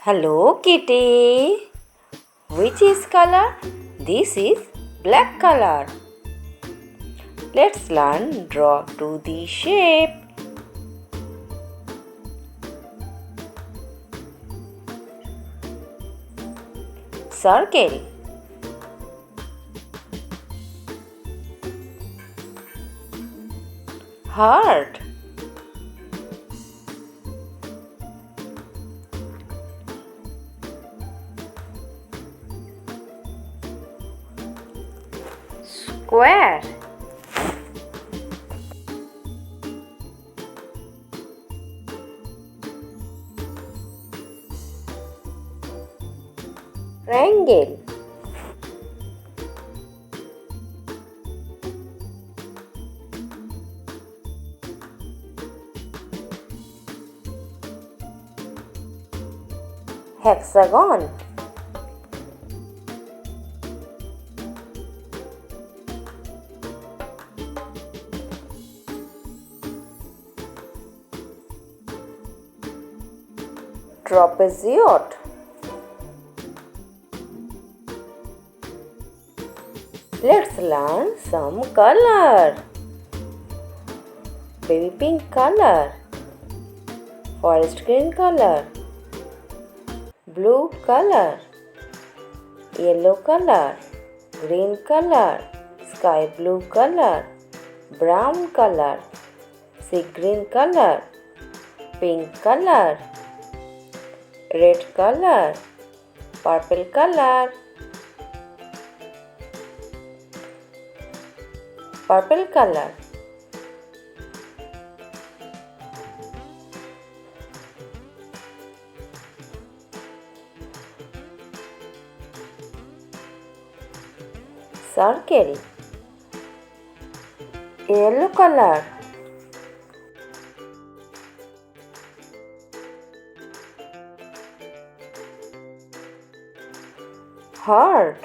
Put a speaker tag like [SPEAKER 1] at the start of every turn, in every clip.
[SPEAKER 1] Hello kitty. Which is color? This is black color. Let's learn draw to the shape. Circle. Heart. Square. Triangle. Hexagon. Tropizieod. Let's learn some color. Baby pink color, forest green color, blue color, yellow color, green color, sky blue color, brown color, sea green color, pink color, red color, purple color, purple color, circle, yellow color, heart,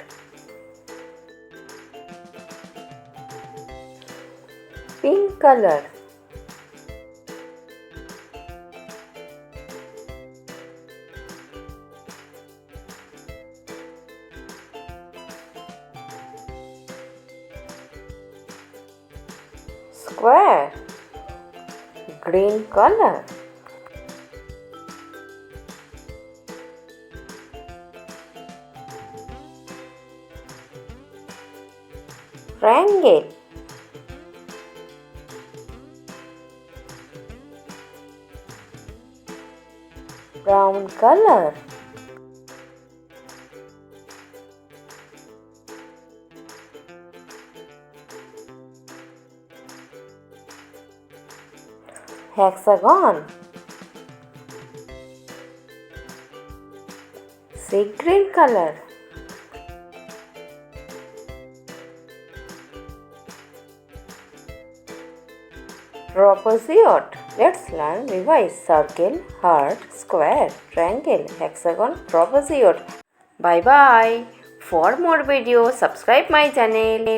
[SPEAKER 1] pink color, square, green color, triangle, brown color, hexagon, sea green color, tropizieod. Let's learn revise circle, heart, square, triangle, hexagon, tropizieod. Bye bye. For more videos, subscribe my channel.